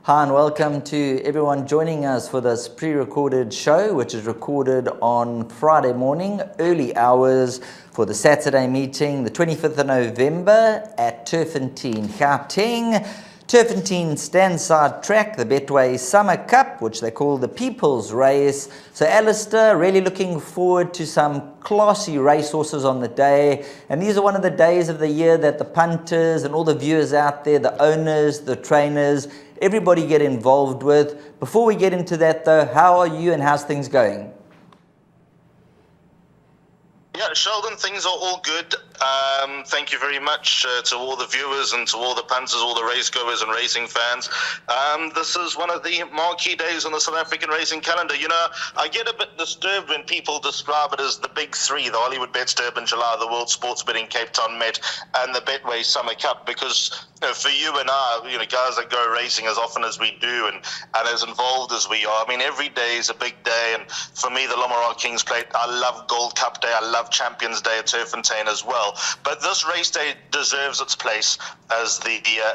Hi and welcome to everyone joining us for this pre-recorded show, which is recorded on Friday morning, early hours for the Saturday meeting, the 25th of November at Turffontein, Gauteng. Turffontein standside track, the Betway Summer Cup, which they call the People's Race. So Alistair, really looking forward to some classy racehorses on the day. And these are one of the days of the year that the punters and all the viewers out there, the owners, the trainers, everybody get involved with. Before we get into that though, how are you and how's things going? Yeah, Sheldon, things are all good. Thank you very much to all the viewers and to all the punters, all the racegoers and racing fans. This is one of the marquee days on the South African racing calendar. You know, I get a bit disturbed when people describe it as the big three, the Hollywoodbets Durbanville, the World Sports Betting Cape Town Met, and the Betway Summer Cup, because for you and I, guys that go racing as often as we do and as involved as we are, I mean, every day is a big day. And for me, the Lomarock Kings Plate, I love Gold Cup Day, I love Champions Day at Turffontein as well. But this race day deserves its place as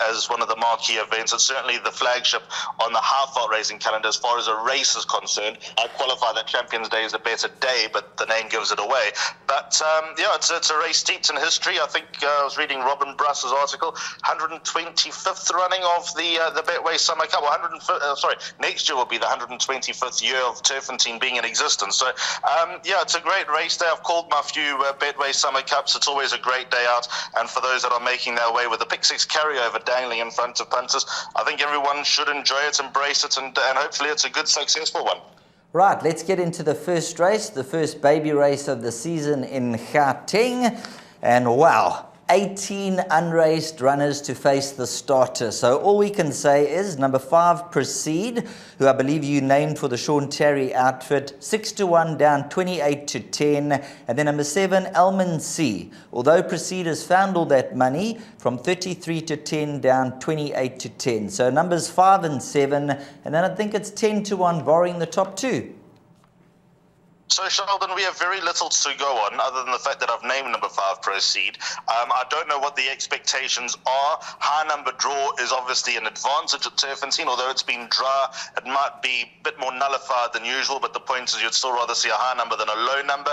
as one of the marquee events. It's certainly the flagship on the half-out racing calendar as far as a race is concerned. I qualify that Champions Day is a better day, but the name gives it away. But it's a race steeped in history. I think I was reading Robin Bruss's article, 125th running of the Betway Summer Cup. Next year will be the 125th year of Turffontein being in existence. So it's a great race day. I've called my few Betway Summer Cups. It's always a great day out, and for those that are making their way with the Pick 6 carryover dangling in front of punters, I think everyone should enjoy it, embrace it, and hopefully it's a good, successful one. Right, let's get into the first race, the first baby race of the season in Gauteng, and wow, 18 unraced runners to face the starter. So all we can say is number 5, Proceed, who I believe you named for the Sean Terry outfit, 6-1 down 28-10. And then number 7, Elman C. Although Proceed has found all that money from 33-10 down 28-10. So numbers 5 and 7. And then I think it's 10-1 barring the top 2. So, Sheldon, we have very little to go on other than the fact that I've named number 5, Proceed. I don't know what the expectations are. High number draw is obviously an advantage at Turffontein. Although it's been dry, it might be a bit more nullified than usual, but the point is you'd still rather see a high number than a low number.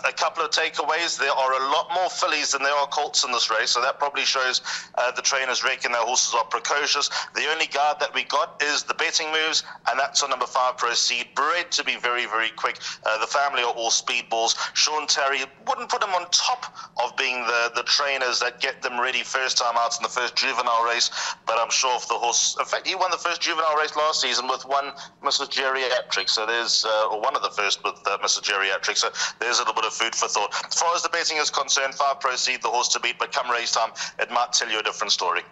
A couple of takeaways. There are a lot more fillies than there are colts in this race, so that probably shows the trainers reckon their horses are precocious. The only guard that we got is the betting moves, and that's on number 5, Proceed, bred to be very, very quick. The family are all speedballs. Sean Terry wouldn't put him on top of being the trainers that get them ready first time out in the first juvenile race, but I'm sure if the horse, in fact, he won the first juvenile race last season with one Mrs. Geriatric, so there's one of the first with Mrs. Geriatric, so there's a little bit of food for thought. As far as the betting is concerned, 5, Proceed, the horse to beat, but come race time, it might tell you a different story.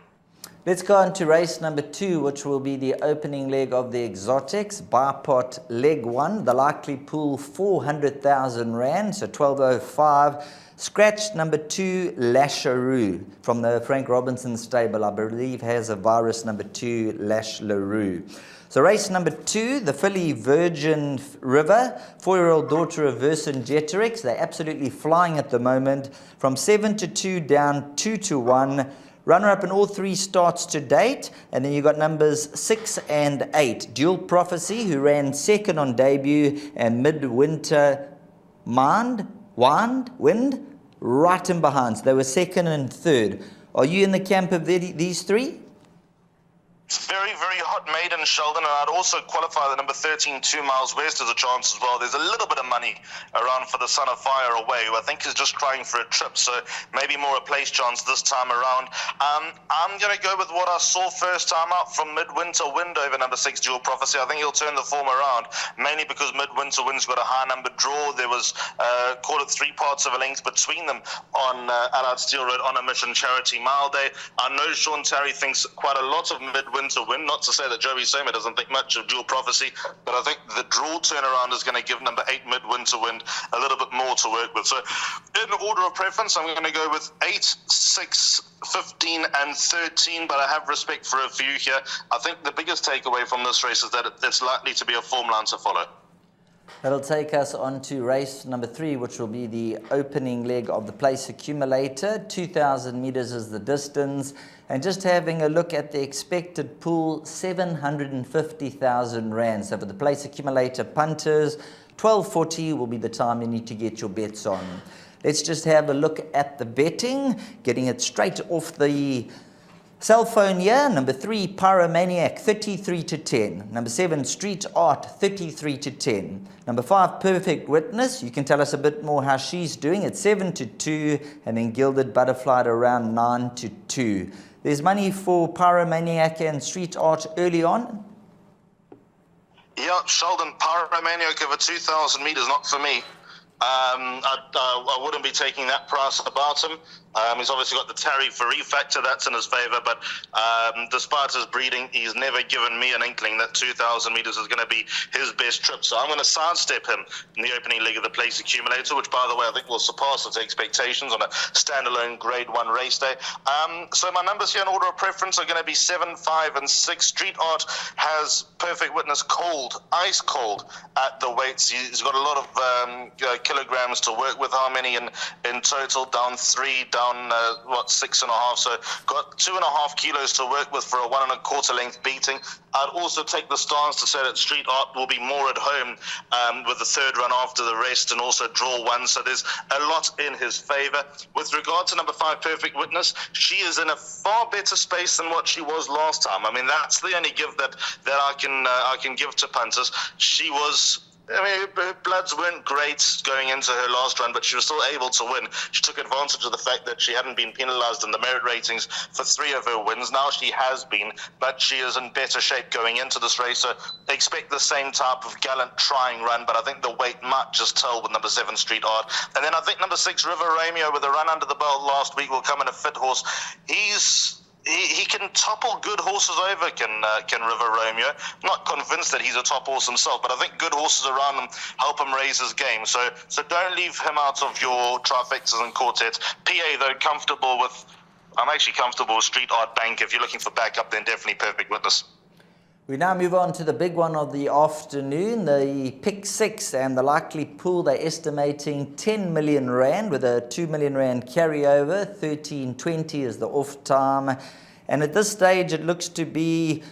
Let's go on to race number 2, which will be the opening leg of the exotics. Bipot leg 1, the likely pool 400,000 Rand, so 1205. Scratch number 2, Lasharoo from the Frank Robinson stable, I believe has a virus number 2, Lash LaRue. So race number 2, the filly Virgin River, 4-year-old daughter of Vercingetorix. They're absolutely flying at the moment, from 7-2 down 2-1. Runner-up in all 3 starts to date, and then you've got numbers 6 and 8. Dual Prophecy, who ran second on debut, and Midwinter Wind, right in behind. So they were second and third. Are you in the camp of these 3? It's very, very hot maiden, Sheldon, and I'd also qualify the number 13, 2 Miles West as a chance as well. There's a little bit of money around for the Son of Fire Away, who I think is just trying for a trip, so maybe more a place chance this time around. I'm going to go with what I saw first time out from Midwinter Wind over number 6, Dual Prophecy. I think he'll turn the form around, mainly because Midwinter Wind's got a high number draw. There was, call it 3 parts of a length between them on Allied Steel Road on a Mission Charity Mile Day. I know Sean Terry thinks quite a lot of Midwinter Wind, not to say that Joey Soma doesn't think much of Dual Prophecy, but I think the draw turnaround is going to give number 8 Midwinter Wind a little bit more to work with. So in order of preference, I'm going to go with 8, 6, 15 and 13, but I have respect for a few here. I think the biggest takeaway from this race is that it's likely to be a form line to follow. That'll take us on to race number 3, which will be the opening leg of the place accumulator. 2,000 meters is the distance. And just having a look at the expected pool, 750,000 rand. So for the place accumulator punters, 12:40 will be the time you need to get your bets on. Let's just have a look at the betting, getting it straight off the cell phone here. Number 3, Pyromaniac, 33-10. Number 7, Street Art, 33-10. Number 5, Perfect Witness. You can tell us a bit more how she's doing. It's 7-2, and then Gilded Butterfly at around 9-2. There's money for Pyromaniac and Street Art early on. Yeah, Sheldon, Pyromaniac over 2,000 meters, not for me. I wouldn't be taking that price about him. He's obviously got the Terry Faree factor, that's in his favour, but despite his breeding, he's never given me an inkling that 2,000 metres is going to be his best trip. So I'm going to sidestep him in the opening leg of the place accumulator, which, by the way, I think will surpass its expectations on a standalone Grade 1 race day. So my numbers here in order of preference are going to be 7, 5 and 6. Street Art has Perfect Witness cold, ice cold at the weights. He's got a lot of kilograms to work with. How many in total? Down 3, down 6.5, so got 2.5 kilos to work with for a 1 1/4 length beating. I'd also take the stance to say that Street Art will be more at home with the third run after the rest and also draw 1, so there's a lot in his favour. With regard to number 5, Perfect Witness, she is in a far better space than what she was last time. I mean, that's the only give that I can give to punters. She was, her bloods weren't great going into her last run, but she was still able to win. She took advantage of the fact that she hadn't been penalised in the merit ratings for 3 of her wins. Now she has been, but she is in better shape going into this race. So expect the same type of gallant trying run, but I think the weight might just tell with number 7, Street Art. And then I think number 6, River Romeo, with a run under the belt last week, will come in a fit horse. He can topple good horses over, can River Romeo. I'm not convinced that he's a top horse himself, but I think good horses around him help him raise his game. So don't leave him out of your trifectas and quartets. PA, though, I'm actually comfortable with Street Art Bank. If you're looking for backup, then definitely Perfect Witness. We now move on to the big one of the afternoon, the pick 6, and the likely pool. They're estimating 10 million rand with a 2 million rand carryover. 13.20 is the off time, and at this stage it looks to be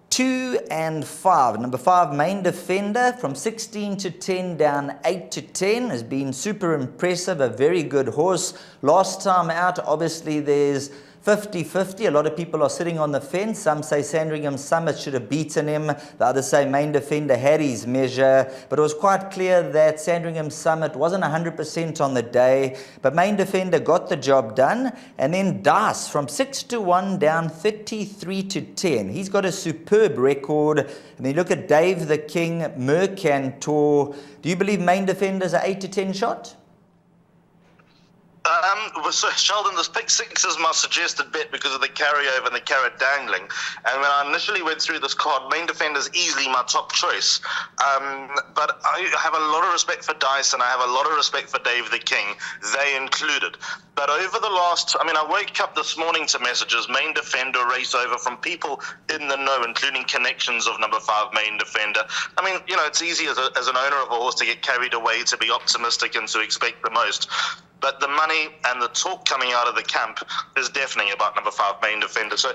2 and 5. Number 5, Main Defender, from 16-10 down 8-10, has been super impressive. A very good horse. Last time out, obviously there's 50-50. A lot of people are sitting on the fence. Some say Sandringham Summit should have beaten him. The others say Main Defender had his measure. But it was quite clear that Sandringham Summit wasn't 100% on the day. But Main Defender got the job done. And then Dice from 6-1 down 33-10. He's got a superb record. And then you look at Dave the King, Mercantor. Do you believe Main Defender's an 8-10 shot? So Sheldon, this pick 6 is my suggested bet because of the carryover and the carrot dangling. And when I initially went through this card, Main Defender is easily my top choice. But I have a lot of respect for Dice, and I have a lot of respect for Dave the King, they included. But over the last, I woke up this morning to messages, Main Defender race over, from people in the know, including connections of number 5, Main Defender. It's easy as an owner of a horse to get carried away, to be optimistic and to expect the most. But the money and the talk coming out of the camp is definitely about number 5, Main Defender. So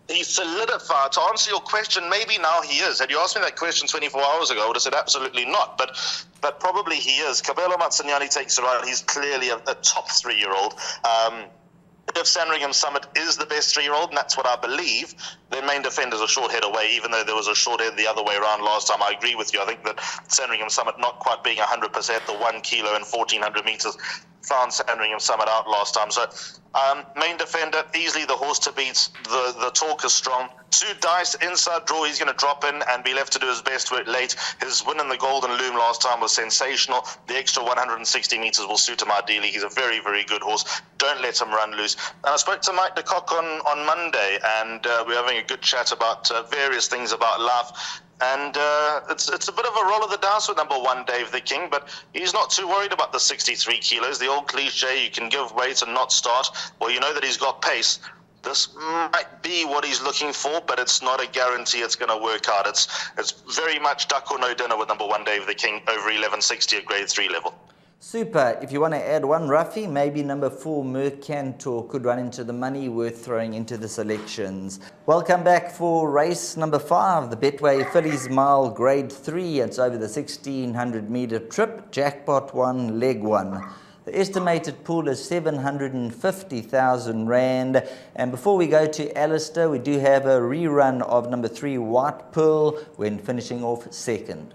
he's solidified. To answer your question, maybe now he is. Had you asked me that question 24 hours ago, I would have said absolutely not. But probably he is. Cabello Mazzaniani takes it right. He's clearly a top 3-year-old. If Sandringham Summit is the best 3-year-old, and that's what I believe, then Main Defender's a short head away, even though there was a short head the other way around last time. I agree with you. I think that Sandringham Summit not quite being 100%, the 1 kilo and 1,400 metres, found Sandringham Summit out last time. So Main Defender, easily the horse to beat. The talk is strong. 2 Dice, inside draw, he's going to drop in and be left to do his best work late. His win in the Golden Loom last time was sensational. The extra 160 metres will suit him ideally. He's a very, very good horse. Don't let him run loose. And I spoke to Mike de Kock on Monday, and we're having a good chat about various things about life. And it's a bit of a roll of the dice with number 1, Dave the King, but he's not too worried about the 63 kilos. The old cliche, you can give weight and not start. Well, you know that he's got pace. this might be what he's looking for, but it's not a guarantee it's going to work out. It's very much duck or no dinner with number 1 Dave the King over 1160 at grade 3 level. Super. If you want to add one roughie, maybe number 4 Mercantor could run into the money, worth throwing into the selections. Welcome back for race number 5, the Betway Fillies Mile Grade 3. It's over the 1600 meter trip, jackpot 1, leg 1. The estimated pool is 750,000 Rand. And before we go to Alistair, we do have a rerun of number 3 White Pearl when finishing off second.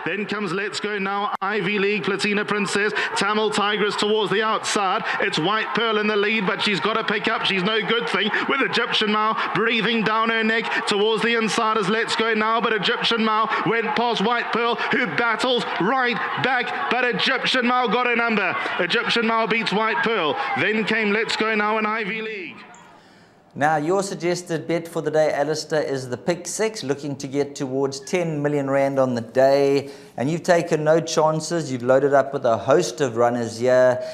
Then comes Let's Go Now, Ivy League, Platina Princess, Tamil Tigress towards the outside. It's White Pearl in the lead, but she's got to pick up. She's no good thing with Egyptian Mao breathing down her neck towards the inside as Let's Go Now, but Egyptian Mao went past White Pearl, who battles right back, but Egyptian Mao got a number. Egyptian Mao beats White Pearl. Then came Let's Go Now and Ivy League. Now, your suggested bet for the day, Alistair, is the pick 6, looking to get towards 10 million Rand on the day. And you've taken no chances. You've loaded up with a host of runners here.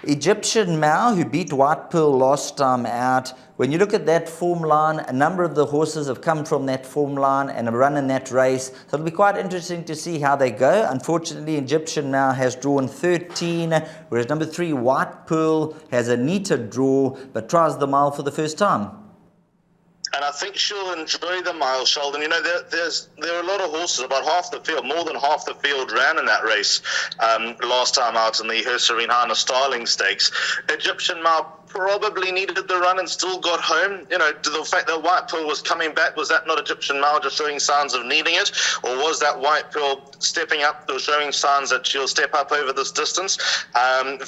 Egyptian Mao, who beat White Pearl last time out. When you look at that form line, a number of the horses have come from that form line and have run in that race. So it'll be quite interesting to see how they go. Unfortunately, Egyptian Mao has drawn 13, whereas number 3, White Pearl, has a neater draw, but tries the mile for the first time. And I think she'll enjoy the mile, Sheldon. You know, there are a lot of horses, about half the field, more than half the field ran in that race last time out in the Her Serene Highness Starling Stakes. Egyptian Mao probably needed the run and still got home. You know, the fact that White Pearl was coming back, was that not Egyptian Mao just showing signs of needing it? Or was that White Pearl stepping up or showing signs that she'll step up over this distance?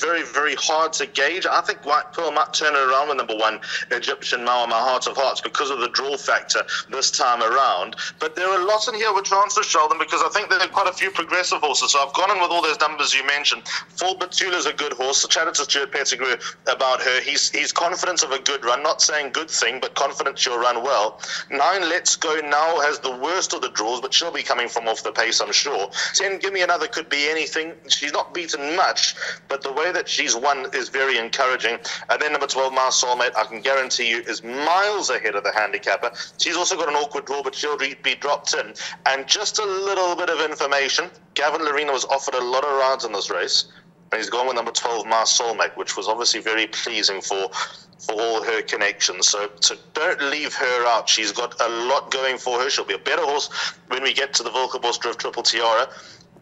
Very, very hard to gauge. I think White Pearl might turn it around with number 1, Egyptian Mao, in my heart of hearts, because of the draw factor this time around. But there are lots in here with chances, Sheldon, because I think there are quite a few progressive horses. So I've gone in with all those numbers you mentioned. Full Batula's a good horse. I chatted to Stuart Pettigrew about her. He's confident of a good run, not saying good thing, but confident she'll run well. 9 Let's Go Now has the worst of the draws, but she'll be coming from off the pace, I'm sure. 10 Give Me Another could be anything. She's not beaten much, but the way that she's won is very encouraging. And then number 12, My Soulmate, I can guarantee you is miles ahead of the handicapper. She's also got an awkward draw, but she'll be dropped in. And just a little bit of information, Gavin Larena was offered a lot of rides in this race. And he's gone with number 12, My Soulmate, which was obviously very pleasing for all her connections. So don't leave her out. She's got a lot going for her. She'll be a better horse when we get to the Volkerbos Drift Triple Tiara.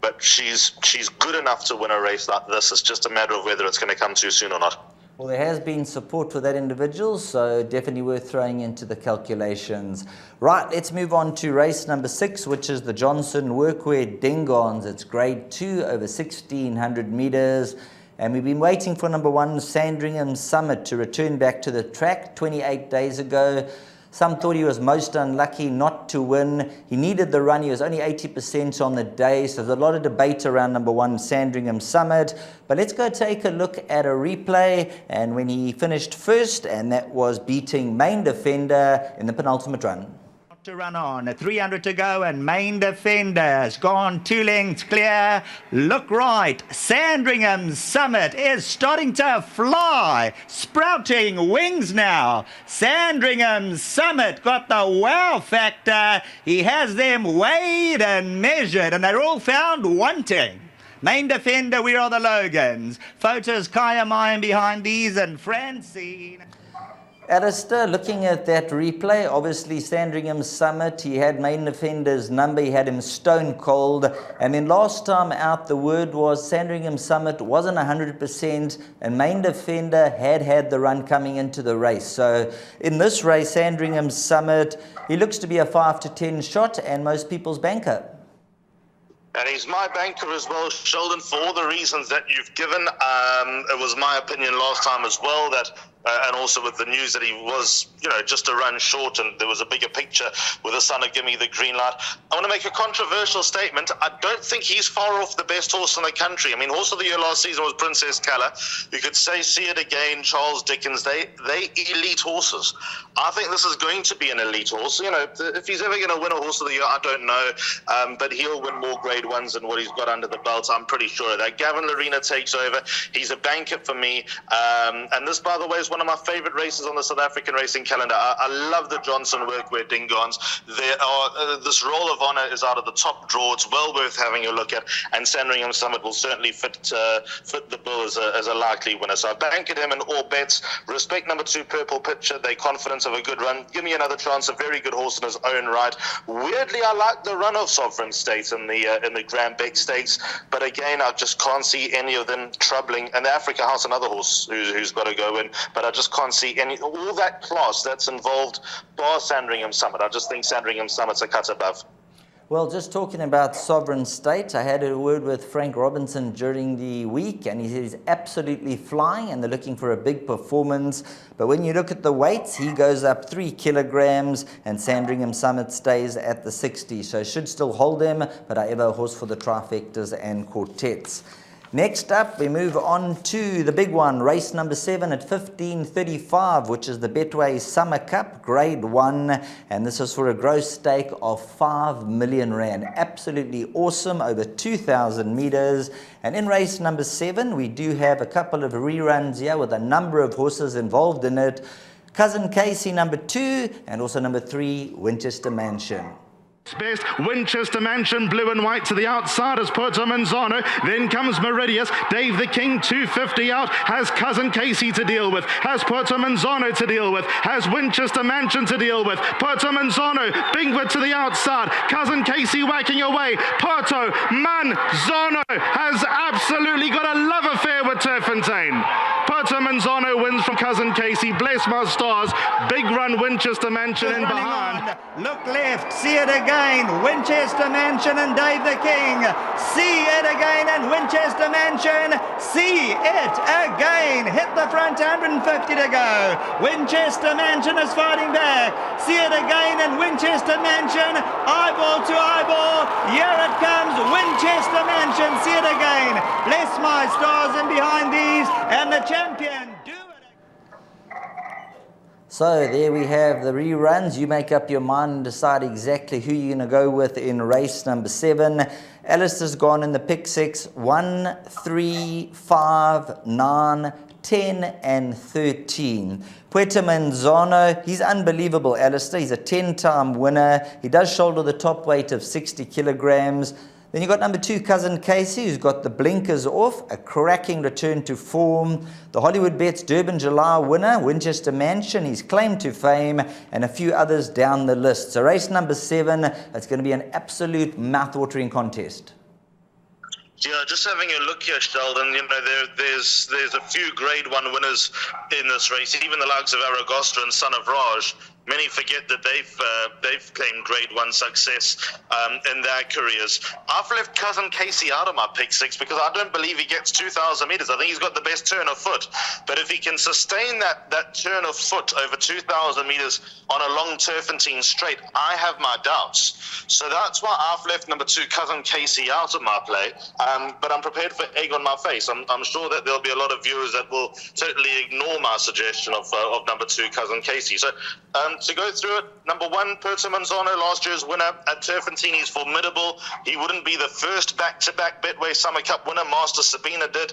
But she's good enough to win a race like this. It's just a matter of whether it's going to come too soon or not. Well, there has been support for that individual, so definitely worth throwing into the calculations. Right, let's move on to race number 6, which is the Johnson Workwear Dengons. It's grade 2 over 1600 meters. And we've been waiting for number 1, Sandringham Summit, to return back to the track 28 days ago. Some thought he was most unlucky not to win. He needed the run. He was only 80% on the day. So there's a lot of debate around number 1, Sandringham Summit. But let's go take a look at a replay. And when he finished first, and that was beating Main Defender in the penultimate run. To run on, 300 to go, and Main Defender's gone 2 lengths clear. Look right, Sandringham Summit is starting to fly, sprouting wings now. Sandringham Summit got the wow factor. He has them weighed and measured, and they're all found wanting. Main Defender, we are the Logans. Photos, Kaya Mayan behind these, and Francine. Alistair, looking at that replay, obviously Sandringham Summit, he had Main Defender's number, he had him stone cold, and then last time out the word was Sandringham Summit wasn't 100%, and Main Defender had the run coming into the race. So in this race, Sandringham Summit, he looks to be a 5 to 10 shot and most people's banker. And he's my banker as well, Sheldon, for all the reasons that you've given. It was my opinion last time as well that and also with the news that he was, just a run short, and there was a bigger picture with the son of Give Me the Green Light. I want to make a controversial statement. I don't think he's far off the best horse in the country. I mean, horse of the year last season was Princess Calla. You could say See It Again, Charles Dickens. They elite horses. I think this is going to be an elite horse. If he's ever going to win a horse of the year, I don't know. But he'll win more grade ones than what he's got under the belt. I'm pretty sure of that. Gavin Larena takes over. He's a banker for me. And this, by the way, is one of my favorite races on the South African racing calendar. I love the Johnson workwear Dingons. This Roll of Honour is out of the top draw. It's well worth having a look at, and Sandringham Summit will certainly fit the bill as a likely winner. So I bankered him in all bets. Respect number 2, Purple Pitcher. They're confident of a good run. Give me another chance. A very good horse in his own right. Weirdly, I like the run of Sovereign State in the Grand Beck Stakes, but again, I just can't see any of them troubling. And the Africa House, another horse who's got to go in, but I just can't see all that class that's involved bar Sandringham Summit. I just think Sandringham Summit's a cut above. Well, just talking about Sovereign State, I had a word with Frank Robinson during the week, and he said he's absolutely flying and they're looking for a big performance. But when you look at the weights, he goes up 3 kilograms and Sandringham Summit stays at the 60. So should still hold him, but however, a horse for the trifectas and quartets. Next up, we move on to the big one, race number 7 at 15:35, which is the Betway Summer Cup, Grade 1, and this is for a gross stake of 5 million rand. Absolutely awesome, over 2,000 meters. And in race number 7, we do have a couple of reruns here with a number of horses involved in it. Cousin Casey, number 2, and also number 3, Winchester Mansion. Best Winchester Mansion, blue and white to the outside as Porto Manzano. Then comes Meridius. Dave the King, 250 out. Has Cousin Casey to deal with. Has Porto Manzano to deal with. Has Winchester Mansion to deal with. Porto Manzano, Bingwood to the outside. Cousin Casey whacking away. Porto Manzano has absolutely got a love affair with Turffontein. Porto Manzano wins from Cousin Casey. Bless my stars. Big run Winchester Mansion in behind. Look left, see it again. Winchester Mansion and Dave the King. See it again and Winchester Mansion. See it again. Hit the front, 150 to go. Winchester Mansion is fighting back. See it again and Winchester Mansion. Eyeball to eyeball. Here it comes. Winchester Mansion. See it again. Bless my stars in behind these. And the champion. So there we have the reruns. You make up your mind and decide exactly who you're going to go with in race number 7. Alistair's gone in the pick 6, 1, 3, 5, 9, 10 and 13. Puerto Manzano, he's unbelievable, Alistair. He's a 10-time winner. He does shoulder the top weight of 60 kilograms. Then you've got number 2, Cousin Casey, who's got the blinkers off, a cracking return to form. The Hollywoodbets Durbanville winner, Winchester Mansion, his claim to fame, and a few others down the list. So race number 7, it's going to be an absolute mouth-watering contest. Yeah, just having a look here, Sheldon, there's a few Grade 1 winners in this race, even the likes of Aragostra and Son of Raj. Many forget that they've claimed Grade 1 success in their careers. I've left Cousin Casey out of my pick 6 because I don't believe he gets 2,000 meters. I think he's got the best turn of foot. But if he can sustain that turn of foot over 2,000 meters on a long Turffontein straight, I have my doubts. So that's why I've left number 2, Cousin Casey, out of my play. But I'm prepared for egg on my face. I'm sure that there'll be a lot of viewers that will totally ignore my suggestion of number 2, Cousin Casey. So to go through it, number 1, Puerto Manzano, last year's winner at Turffontein. He's formidable. He wouldn't be the first back-to-back Betway Summer Cup winner. Master Sabina did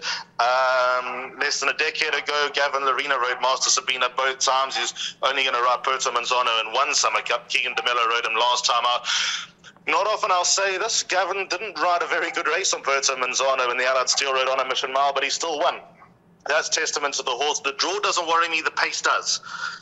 less than a decade ago. Gavin Lorena rode Master Sabina both times. He's only going to ride Puerto Manzano in 1 Summer Cup. Keegan DeMello rode him last time out. Not often I'll say this, Gavin didn't ride a very good race on Puerto Manzano in the Allied Steel Road on a Mission Mile, but he still won. That's testament to the horse. The draw doesn't worry me, the pace does.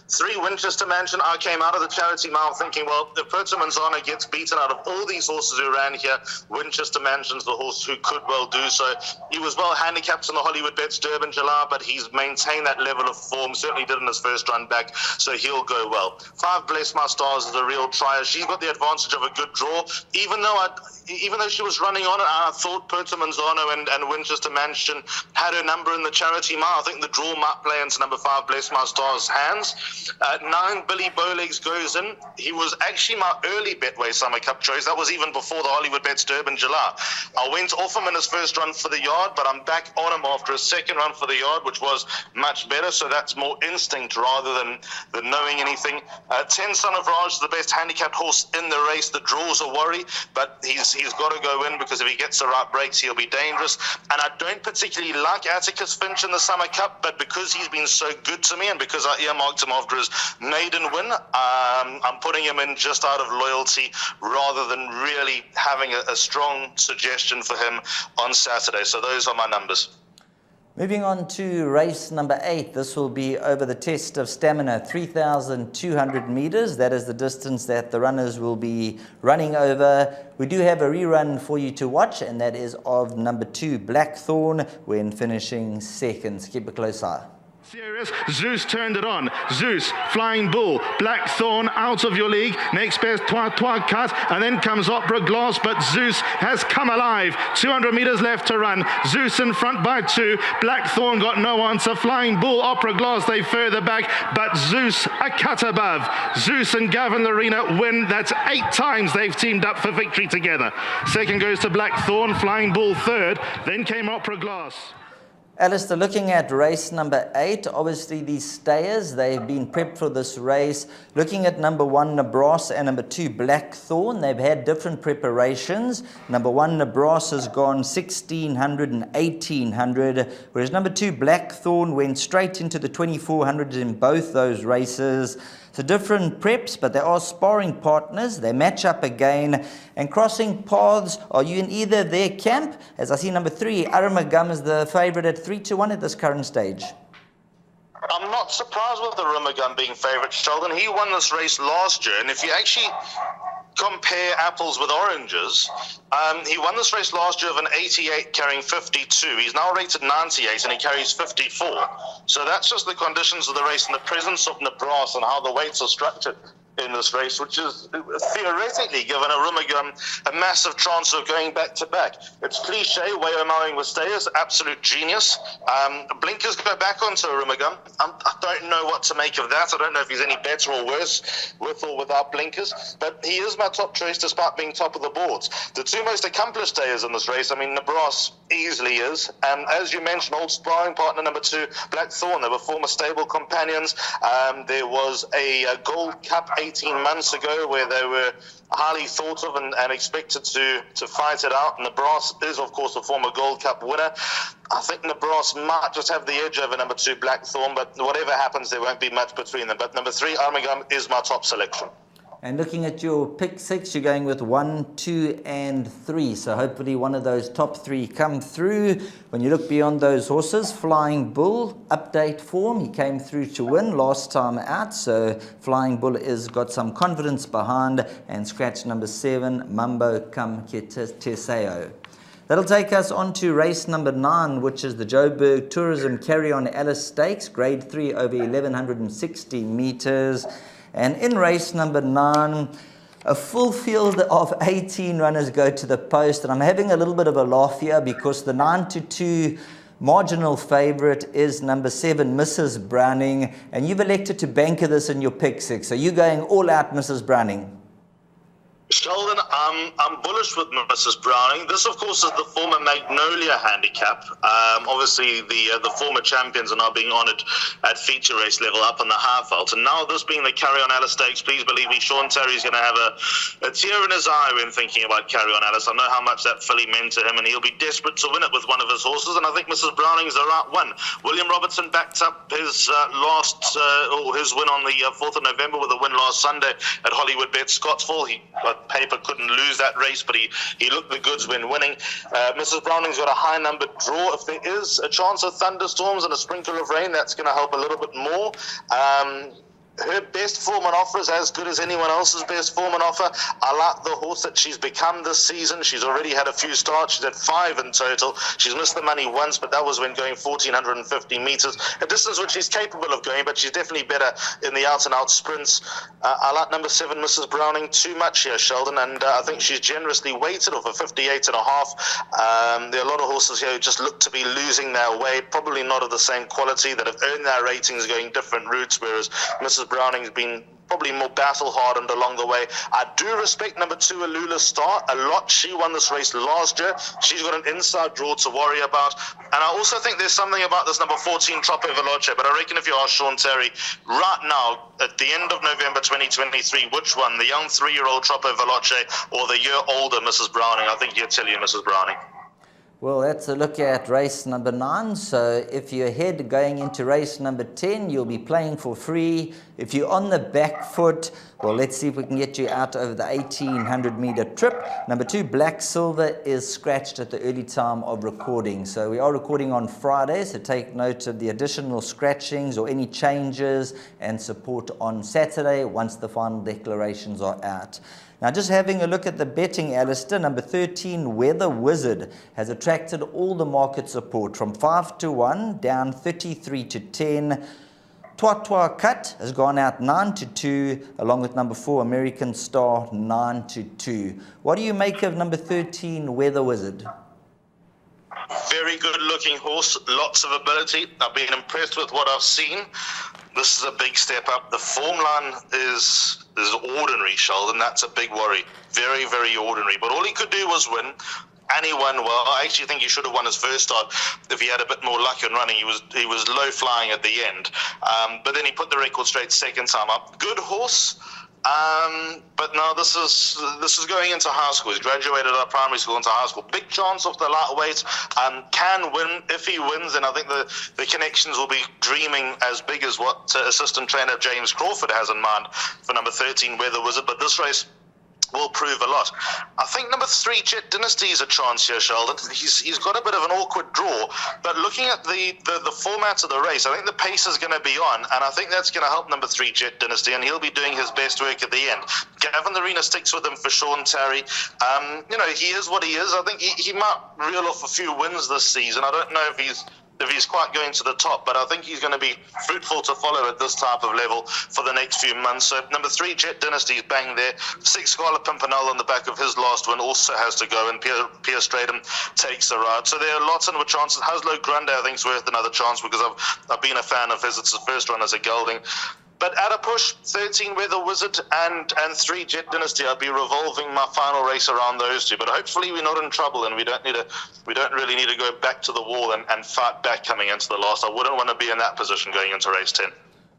3, Winchester Mansion. I came out of the charity mile thinking, well, if Puerto Manzano gets beaten out of all these horses who ran here, Winchester Mansion's the horse who could well do so. He was well handicapped in the Hollywoodbets Durbanville, but he's maintained that level of form, certainly did in his first run back, so he'll go well. 5, Bless My Stars, is a real trier. She's got the advantage of a good draw, even though she was running on it, I thought Puerto Manzano and Winchester Mansion had her number in the charity mile. I think the draw might play into number 5, Bless My Stars' hands. 9, Billy Bowlegs goes in. He was actually my early Betway Summer Cup choice. That was even before the Hollywoodbets Durbanville. I went off him in his first run for the yard, but I'm back on him after his second run for the yard, which was much better. So that's more instinct rather than knowing anything. 10, Son of Raj is the best handicapped horse in the race. The draw's a worry, but he's got to go in because if he gets the right breaks, he'll be dangerous. And I don't particularly like Atticus Finch in the Summer Cup, but because he's been so good to me and because I earmarked him after his maiden win, I'm putting him in just out of loyalty rather than really having a strong suggestion for him on Saturday. So those are my numbers. Moving on to race number 8, this will be over the test of stamina, 3,200 meters. That is the distance that the runners will be running over. We do have a rerun for you to watch, and that is of number 2, Blackthorn, when finishing second. Keep a close eye. Serious. Zeus turned it on. Zeus, Flying Bull, Blackthorn out of your league. Next best, Twa Cut, and then comes Opera Glass, but Zeus has come alive. 200 meters left to run. Zeus in front by 2. Blackthorn got no answer. Flying Bull, Opera Glass, they further back, but Zeus a cut above. Zeus and Gavin Lorena win. That's 8 times they've teamed up for victory together. Second goes to Blackthorn, Flying Bull third, then came Opera Glass. Alistair, looking at race number 8, obviously these stayers, they've been prepped for this race. Looking at number 1, Nebraska, and number 2, Blackthorn, they've had different preparations. Number 1, Nebraska, has gone 1,600 and 1,800, whereas number 2, Blackthorn, went straight into the 2,400 in both those races. So different preps, but they are sparring partners. They match up again. And crossing paths, are you in either of their camp? As I see number 3, Aramagam is the favourite at 3-1 at this current stage. I'm not surprised with the Aramagam being favourite, Sheldon. He won this race last year, and if you actually compare apples with oranges, he won this race last year of an 88 carrying 52. He's now rated 98 and he carries 54. So that's just the conditions of the race and the presence of Nebraska and how the weights are structured in this race, which is theoretically given Aramagam a massive chance of going back-to-back. It's cliche, Wayo mowing with stayers, absolute genius. Blinkers go back onto Aramagam. I don't know what to make of that. I don't know if he's any better or worse with or without blinkers, but he is my top choice despite being top of the boards. The 2 most accomplished stayers in this race, I mean, Nebraska easily is. As you mentioned, old sparring partner number 2, Blackthorn, they were former stable companions. There was a Gold Cup 18 months ago where they were highly thought of and expected to fight it out. Nebraska is, of course, a former Gold Cup winner. I think Nebraska might just have the edge over number 2, Blackthorn, but whatever happens, there won't be much between them. But number 3, Armagam, is my top selection. And looking at your pick 6, you're going with 1, 2, and 3. So hopefully one of those top 3 come through. When you look beyond those horses, Flying Bull, update form. He came through to win last time out. So Flying Bull is got some confidence behind. And scratch number 7, Mambo Come Teseo. That'll take us on to race number 9, which is the Joburg Tourism Carry-On Alice Stakes, grade 3 over 1,160 meters. And in race number 9, a full field of 18 runners go to the post. And I'm having a little bit of a laugh here because the 9-2 marginal favourite is number 7, Mrs. Browning. And you've elected to banker this in your pick 6. So you're going all out, Mrs. Browning. Sheldon, I'm bullish with Mrs. Browning. This, of course, is the former Magnolia handicap. Obviously, the former champions are now being honoured at feature race level up in the half vault. And now this being the Carry-On Alice Stakes, please believe me, Sean Terry's going to have a tear in his eye when thinking about Carry-On Alice. I know how much that filly meant to him, and he'll be desperate to win it with one of his horses. And I think Mrs. Browning's the right one. William Robertson backed up his his win on the 4th of November with a win last Sunday at Hollywoodbets Scottsville. He paper couldn't lose that race, but he looked the goods when winning. Mrs. Browning's got a high number draw. If there is a chance of thunderstorms and a sprinkle of rain, that's going to help a little bit more. Her best form on offer is as good as anyone else's best form on offer. I like the horse that she's become this season. She's already had a few starts. She's had 5 in total. She's missed the money once, but that was when going 1,450 meters, a distance which she's capable of going, but she's definitely better in the out-and-out sprints. I like number 7, Mrs. Browning, too much here, Sheldon, and I think she's generously weighted off a 58.5. There are a lot of horses here who just look to be losing their way, probably not of the same quality, that have earned their ratings going different routes, whereas Mrs. Browning's been probably more battle-hardened along the way. I do respect number 2, Alula Star, a lot. She won this race last year. She's got an inside draw to worry about. And I also think there's something about this number 14, Troppo Veloce. But I reckon if you ask Sean Terry right now, at the end of November 2023, which one, the young 3-year-old Troppo Veloce or the year older Mrs. Browning, I think he'll tell you Mrs. Browning. Well, that's a look at race number 9. So if you're ahead going into race number 10, you'll be playing for free. If you're on the back foot, well, let's see if we can get you out over the 1,800-meter trip. Number 2, Black Silver, is scratched at the early time of recording. So we are recording on Friday, so take note of the additional scratchings or any changes and support on Saturday once the final declarations are out. Now, just having a look at the betting, Alistair, number 13, Weather Wizard, has attracted all the market support from 5-1 down 33-10. Twatwa Cut has gone out 9-2, along with number 4, American Star, 9-2. What do you make of number 13, Weather Wizard? Very good looking horse, lots of ability. I've been impressed with what I've seen. This is a big step up. The form line is ordinary, Sheldon. That's a big worry. Very, very ordinary. But all he could do was win. And he won well. I actually think he should have won his first start if he had a bit more luck in running. He was low flying at the end. But then he put the record straight second time up. Good horse. But no, this is going into high school. He's graduated out of primary school into high school. Big chance off the lightweight. Can win. If he wins, then I think the connections will be dreaming as big as what assistant trainer James Crawford has in mind for number 13, Weather Wizard. But this race will prove a lot. I think number 3, Jet Dynasty, is a chance here, Sheldon. He's got a bit of an awkward draw, but looking at the format of the race, I think the pace is going to be on, and I think that's going to help number 3, Jet Dynasty, and he'll be doing his best work at the end. Gavin Arena sticks with him for Sean Terry. He is what he is. I think he might reel off a few wins this season. I don't know if he's quite going to the top, but I think he's going to be fruitful to follow at this type of level for the next few months. So number 3, Jet Dynasty, is bang there. 6, Gallop Preview on the back of his last win also has to go, and Pierre Stratham takes the ride. So there are lots of chances. Haslo Grande, I think, is worth another chance because I've been a fan of his. It's his first run as a gelding. But at a push, 13 Weather Wizard and 3 Jet Dynasty, I'll be revolving my final race around those two. But hopefully we're not in trouble and we don't really need to go back to the wall and fight back coming into the last. I wouldn't want to be in that position going into race 10.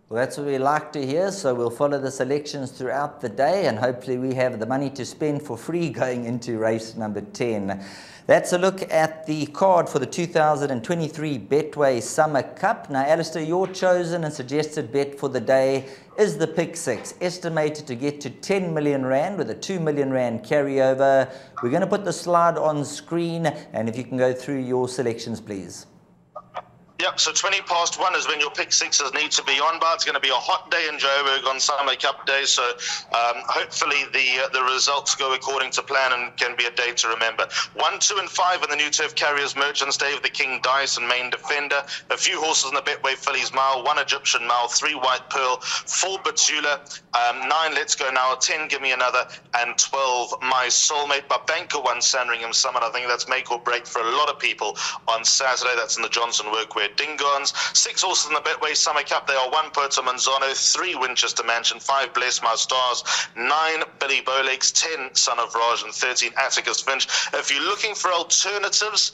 Well, that's what we like to hear, so we'll follow the selections throughout the day, and hopefully we have the money to spend for free going into race number 10. That's a look at the card for the 2023 Betway Summer Cup. Now, Alistair, your chosen and suggested bet for the day is the Pick 6, estimated to get to 10 million Rand with a 2 million Rand carryover. We're going to put the slide on screen, and if you can go through your selections, please. Yep, so 20 past 1 is when your pick sixes need to be on by. It's going to be a hot day in Joburg on Summer Cup Day, so hopefully the results go according to plan and can be a day to remember. 1, 2, and 5 in the new turf carriers, Merchants, Dave the King, Dice, and Main Defender. A few horses in the Betway Fillies Mile, 1 Egyptian Mile, 3 White Pearl, 4 Batsula, 9 Let's Go Now, 10 Give Me Another, and 12 My Soulmate. But Banker 1 Sandringham Summit, I think that's make or break for a lot of people on Saturday. That's in the Johnson Workwear Dingons. 6 horses in the Betway Summer Cup. They are 1 Puerto Manzano, 3 Winchester Mansion, 5 Bless My Stars, 9 Billy Bowlegs, 10 Son of Raj, and 13 Atticus Finch. If you're looking for alternatives,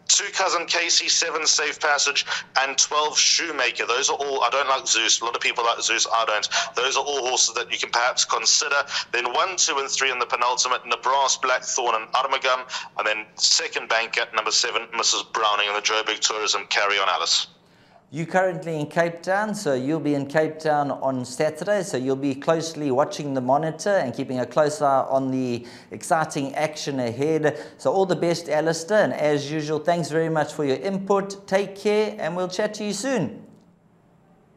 2 Cousin Casey, 7 Safe Passage, and 12 Shoemaker. Those are all, I don't like Zeus. A lot of people like Zeus, I don't. Those are all horses that you can perhaps consider. Then 1, 2, and 3 in the penultimate, Nebraska, Blackthorn, and Armagum. And then second bank at number 7, Mrs. Browning in the Joburg Tourism. Carry on, Alice. You're currently in Cape Town, so you'll be in Cape Town on Saturday, so you'll be closely watching the monitor and keeping a close eye on the exciting action ahead. So all the best, Alistair, and as usual, thanks very much for your input. Take care, and we'll chat to you soon.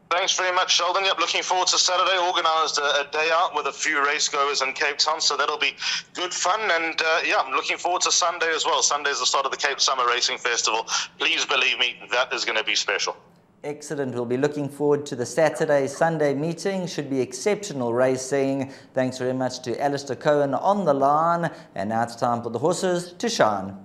Thanks very much, Sheldon. Yep, looking forward to Saturday. Organised a day out with a few race goers in Cape Town, so that'll be good fun. And I'm looking forward to Sunday as well. Sunday is the start of the Cape Summer Racing Festival. Please believe me, that is going to be special. Excellent. We'll be looking forward to the Saturday-Sunday meeting. Should be exceptional racing. Thanks very much to Alistair Cohen on the line. And now it's time for the horses to shine.